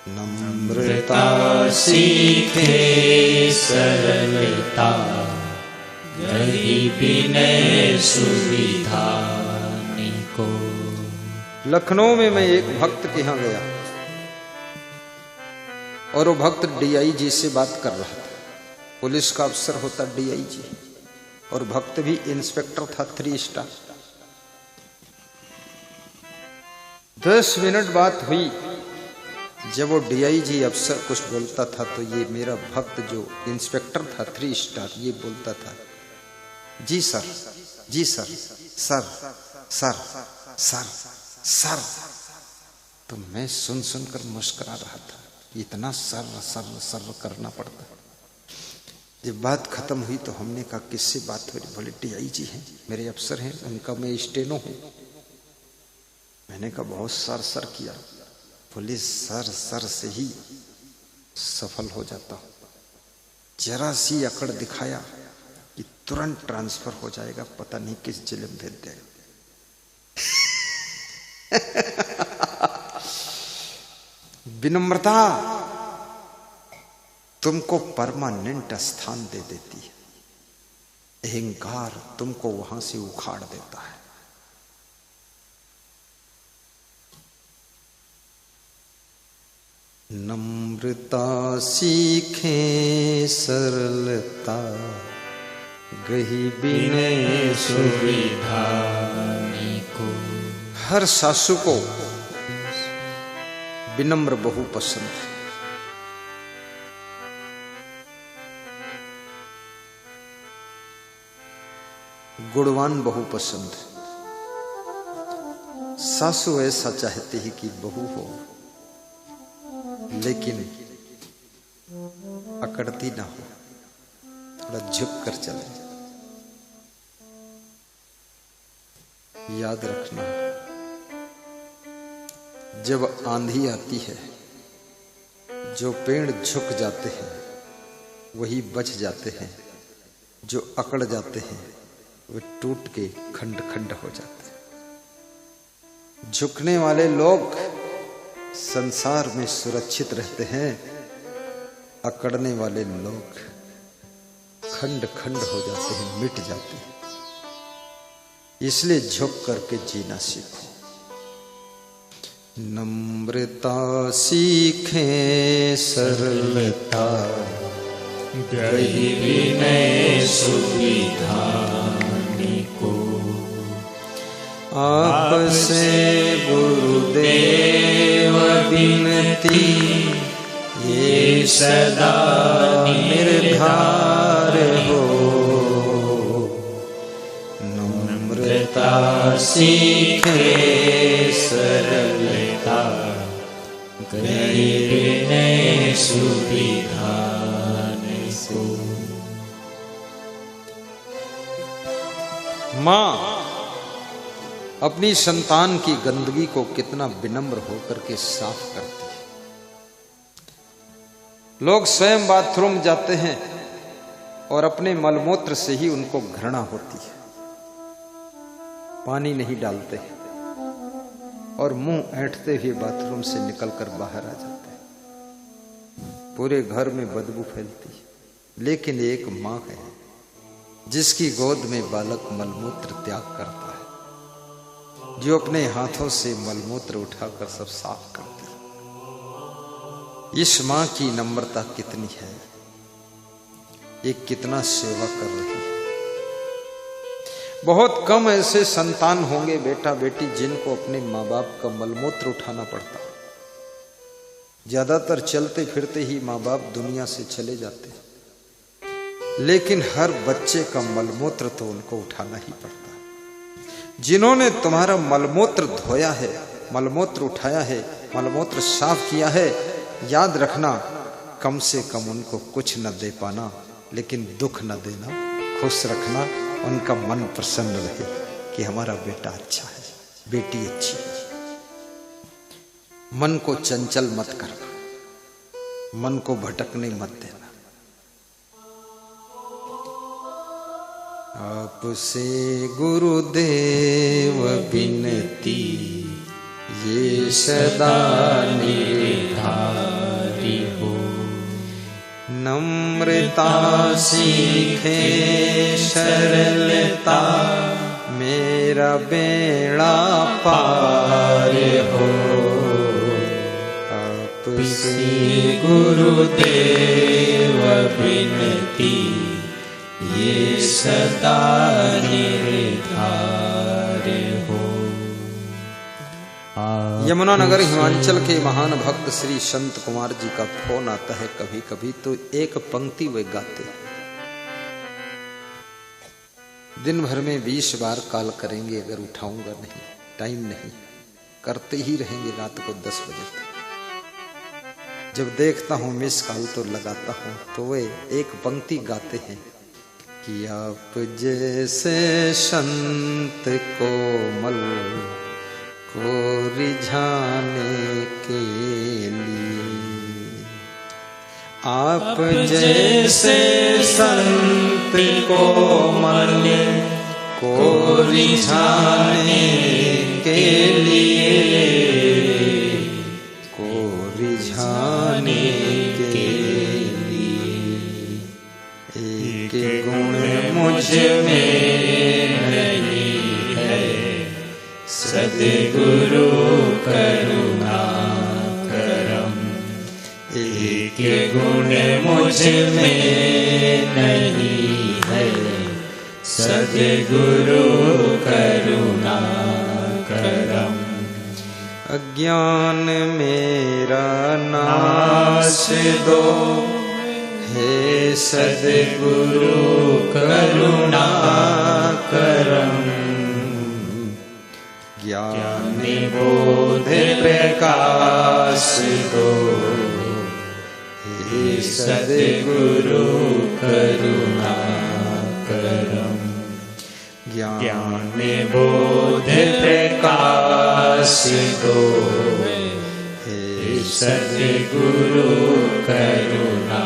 नम्रता सीखे सरलता, गरीबी ने सुविधा को। लखनऊ में मैं एक भक्त के यहाँ गया और वो भक्त डीआईजी से बात कर रहा था। पुलिस का अफसर होता डीआईजी और भक्त भी इंस्पेक्टर था 3 स्टार। 10 मिनट बात हुई। जब वो डीआईजी अफसर कुछ बोलता था तो ये मेरा भक्त जो इंस्पेक्टर था 3 स्टार ये बोलता था, जी सर, जी sir, sir sir sir sir. तो मैं सुन सुनकर मुस्कुरा रहा था, इतना सर सर सर करना पड़ता। जब बात खत्म हुई तो हमने कहा किससे बात हो रही? बोले डीआईजी हैं, मेरे अफसर हैं, उनका मैं स्टेनो हूं। मैंने कहा बहुत सर सर किया। बोले सर सर से ही सफल हो जाता हूं, जरा सी अकड़ दिखाया कि तुरंत ट्रांसफर हो जाएगा, पता नहीं किस जिले में भेज देगा। विनम्रता तुमको परमानेंट स्थान दे देती है, अहंकार तुमको वहां से उखाड़ देता है। नम्रता सीखे सरलता, गरीबी ने सुविधा को। हर सासू को विनम्र बहू पसंद है। गुणवान बहू पसंद है। सासू ऐसा चाहती है कि बहू हो लेकिन अकड़ती ना हो, थोड़ा झुक कर चले। याद रखना, जब आंधी आती है जो पेड़ झुक जाते हैं वही बच जाते हैं, जो अकड़ जाते हैं वे टूट के खंड खंड हो जाते हैं। झुकने वाले लोग संसार में सुरक्षित रहते हैं, अकड़ने वाले लोग खंड खंड हो जाते हैं, मिट जाते हैं। इसलिए झुक करके जीना सीखो। नम्रता सीखे सरलता, गरीबी ने सुविधा को। आपसे गुरुदेव विनती, ये सदा निर्धार हो। नम्रता सीखे सरलता, गरीबी ने सुविधा को। मां अपनी संतान की गंदगी को कितना विनम्र होकर के साफ करती है। लोग स्वयं बाथरूम जाते हैं और अपने मलमूत्र से ही उनको घृणा होती है, पानी नहीं डालते हैं और मुंह ऐंठते हुए बाथरूम से निकलकर बाहर आ जाते हैं। पूरे घर में बदबू फैलती है। लेकिन एक मां है जिसकी गोद में बालक मलमूत्र त्याग करता है, जो अपने हाथों से मलमूत्र उठाकर सब साफ करती है। इस मां की नम्रता कितनी है, ये कितना सेवा कर रही है। बहुत कम ऐसे संतान होंगे बेटा बेटी जिनको अपने माँ बाप का मलमूत्र उठाना पड़ता। ज्यादातर चलते फिरते ही माँ बाप दुनिया से चले जाते हैं, लेकिन हर बच्चे का मलमूत्र तो उनको उठाना ही पड़ता है। जिन्होंने तुम्हारा मलमूत्र धोया है, मलमूत्र उठाया है, मलमूत्र साफ किया है, याद रखना कम से कम उनको कुछ न दे पाना, लेकिन दुख न देना, खुश रखना, उनका मन प्रसन्न रहे कि हमारा बेटा अच्छा है, बेटी अच्छी है। मन को चंचल मत करना, मन को भटकने मत देना। आपसे गुरुदेव विनती, ये सदा निर्धार नम्रता सीखे सरलता मेरा बेड़ा पार हो। आपसे गुरुदेव विनती ये सदा निर्धार हो। यमुनानगर हिमाचल के महान भक्त श्री संत कुमार जी का फोन आता है कभी कभी, तो एक पंक्ति वे गाते। दिन भर में 20 बार कॉल करेंगे, अगर उठाऊंगा नहीं, टाइम नहीं, करते ही रहेंगे रात को 10 बजे तक। जब देखता हूं मिस कॉल तो लगाता हूं, तो वे एक पंक्ति गाते हैं कि आप जैसे संत कोमल को रिझाने के लिए, आप जैसे संत कोमल को रिझाने के लिए, को रिझाने के लिए एक गुण मुझ में नहीं है, सद्गुरु करुणा करम। एक गुण मुझ में नहीं है, सद्गुरु करुणा करम। अज्ञान मेरा नाश दो हे सद्गुरु करुणा करम। ज्ञान बोध प्रकाश दो हे सद्गुरु करुणा करम। ज्ञान बोध प्रकाश दो हे सद्गुरु करुणा